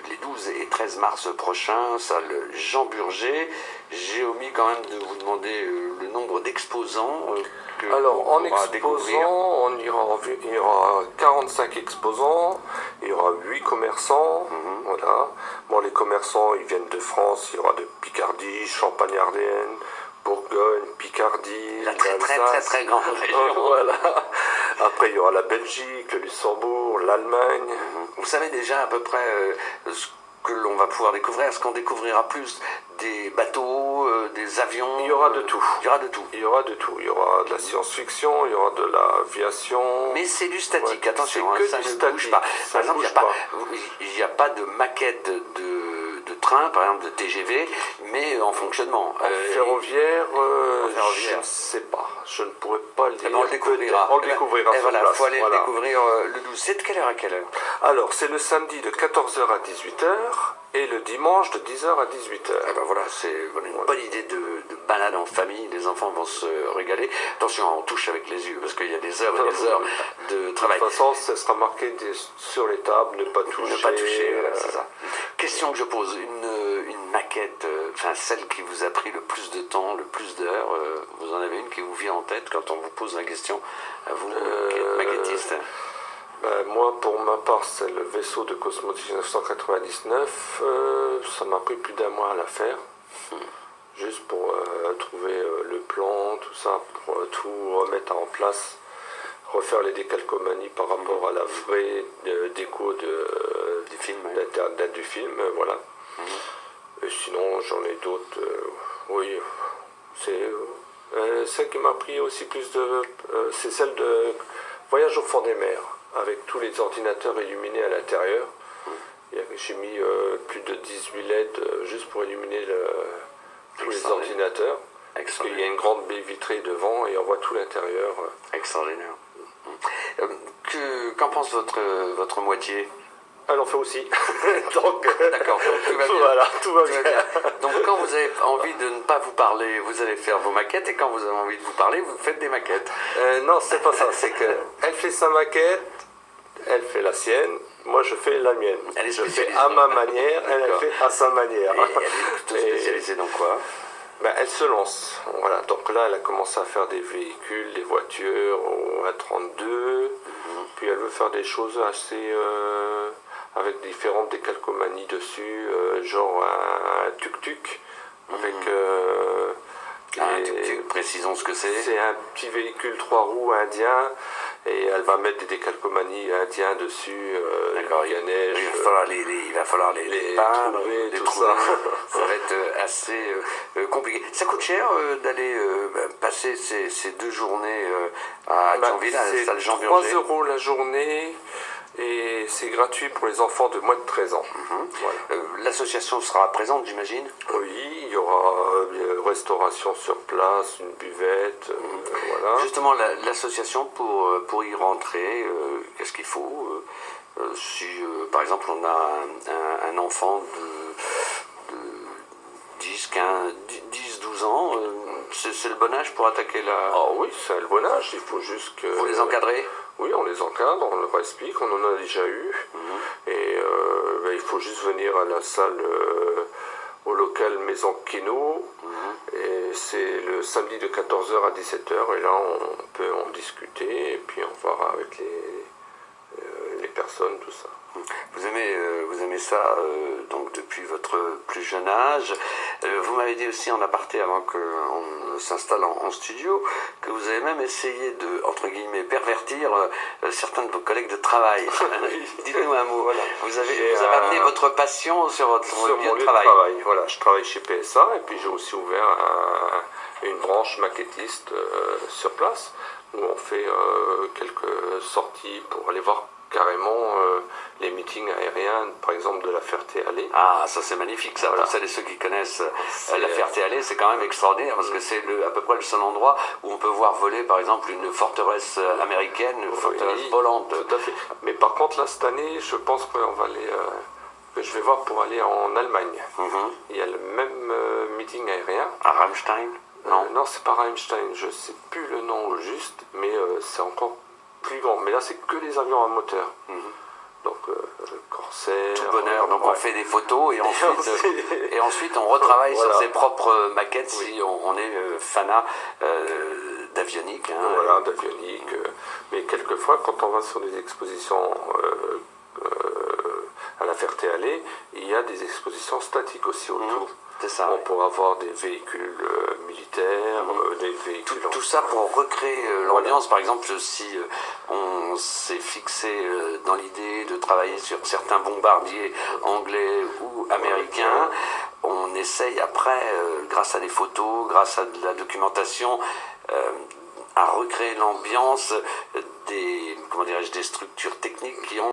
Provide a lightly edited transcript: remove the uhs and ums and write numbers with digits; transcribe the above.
les 12 et 13 mars prochains, salle Jean Burger. J'ai omis quand même de vous demander le nombre d'exposants que Alors, on en pourra exposant, découvrir. il y aura 45 exposants, il y aura 8 commerçants, voilà. Bon, les commerçants, ils viennent de France, il y aura de Picardie, Champagne-Ardenne, Bourgogne, Picardie, La très l'Alsace. grande région. Voilà. Après, il y aura la Belgique, le Luxembourg, l'Allemagne. Vous savez déjà à peu près ce que l'on va pouvoir découvrir. Est-ce qu'on découvrira plus des bateaux, des avions? Il y aura de tout. Il y aura de tout. Il y aura de tout. Il y aura de la science-fiction, il y aura de l'aviation. Mais c'est du statique, Ouais, attention, c'est que ça du ne statique, bouge pas. ça Par exemple, bouge il n'y a pas de maquette de train, par exemple de TGV, mais en fonctionnement. Ferroviaire, ferroviaire. je ne sais pas. Je ne pourrais pas le dire. Eh ben, on le découvrira. On le découvrira Et sur voilà, il place. faut aller Voilà. le découvrir le 12. C'est de quelle heure à quelle heure? Alors, c'est le samedi de 14h à 18h et le dimanche de 10h à 18h. Eh ben voilà, c'est une bonne idée de balade en famille, les enfants vont se régaler. Attention, on touche avec les yeux, parce qu'il y a des heures et des heures de travail. De toute façon, ça sera marqué sur les tables, ne pas toucher. Ne pas toucher, voilà, c'est ça. Question que je pose, une maquette, enfin celle qui vous a pris le plus de temps, le plus d'heures, vous en avez une qui vous vient en tête quand on vous pose la question, à vous qui êtes maquettiste? Ben, moi, pour ma part, c'est le vaisseau de Cosmotique 1999. Ça m'a pris plus d'1 mois à la faire. Juste pour trouver le plan, tout ça, pour tout remettre en place, refaire les décalcomanies par rapport à la vraie déco Du film, ouais. du film, voilà. Et sinon, j'en ai d'autres. Oui, c'est celle qui m'a pris aussi plus de... c'est celle de Voyage au fond des mers, avec tous les ordinateurs illuminés à l'intérieur. J'ai mis plus de 18 LED juste pour illuminer tous les ordinateurs. Parce qu'il y a une grande baie vitrée devant et on voit tout l'intérieur. Extraordinaire. Qu'en pense votre moitié? Elle en fait aussi. Donc, d'accord, tout va bien. Voilà, tout va bien. Donc quand vous avez envie de ne pas vous parler, vous allez faire vos maquettes, et quand vous avez envie de vous parler, vous faites des maquettes. Non, c'est pas ça. C'est qu'elle fait sa maquette, elle fait la sienne, moi je fais la mienne. Elle est je fais spécialisée. à ma manière, elle fait à sa manière. Et elle est plutôt spécialisée dans quoi? Ben, elle se lance. Voilà. Donc là, elle a commencé à faire des véhicules, des voitures au A32. Puis elle veut faire des choses assez... avec différentes décalcomanies dessus, genre un tuk-tuk. Avec... Un tuk-tuk, précisons ce que c'est. C'est un petit véhicule 3 roues indien. Et elle va mettre des décalcomanies indiens dessus. D'accord, il va falloir les peindre, trouver, les tout trouver. ça. Ça va être assez compliqué. Ça coûte cher d'aller passer ces 2 journées à Thionville, à la salle Jean Burger? C'est 3 € la journée et c'est gratuit pour les enfants de moins de 13 ans. Voilà. L'association sera présente, j'imagine? Oui, il y aura restauration sur place, une buvette, voilà. Justement, l'association, pour y rentrer, qu'est-ce qu'il faut? Si, par exemple, on a un enfant de 10, 15, 10, 12 ans, c'est le bon âge pour attaquer la... Ah oui, c'est le bon âge, il faut juste que... Vous les encadrer? Oui, on les encadre, on leur explique, on en a déjà eu. Et il faut juste venir à la salle, au local Maison Keno. Et c'est le samedi de 14h à 17h. Et là, on peut en discuter et puis on verra avec les personnes, tout ça. Vous aimez ça donc depuis votre plus jeune âge. Vous m'avez dit aussi en aparté, avant qu'on s'installe en studio, que vous avez même essayé de, entre guillemets, pervertir certains de vos collègues de travail. Dites-nous un mot. Voilà. Vous avez amené votre passion sur votre lieu de travail. Voilà, je travaille chez PSA et puis j'ai aussi ouvert une branche maquettiste sur place où on fait quelques sorties pour aller voir carrément les meetings aériens, par exemple de la Ferté-Alais. Ah, ça c'est magnifique, ça. Voilà. Pour celles et ceux qui connaissent la Ferté-Alais, c'est quand même extraordinaire, parce que c'est à peu près le seul endroit où on peut voir voler, par exemple, une forteresse américaine, une forteresse volante. Tout à fait. Mais par contre, là, cette année, je pense qu'on va aller... que je vais voir pour aller en Allemagne. Il y a le même meeting aérien. À Rammstein? Non, c'est pas Rammstein, je sais plus le nom juste, mais c'est encore plus grand. Mais là, c'est que les avions à moteur. Donc, Corsair. Tout bonheur, donc on fait des photos et ensuite on retravaille voilà. sur ses propres maquettes si on est fanat d'avionique. Hein, voilà, d'avionique. Mais quelquefois, quand on va sur des expositions à la Ferté-Alais, il y a des expositions statiques aussi autour. C'est ça. On pourra voir des véhicules militaires, des véhicules... Tout ça pour recréer l'ambiance. Par exemple, si on s'est fixé dans l'idée de travailler sur certains bombardiers anglais ou américains, on essaye après, grâce à des photos, grâce à de la documentation, à recréer l'ambiance des structures techniques qui ont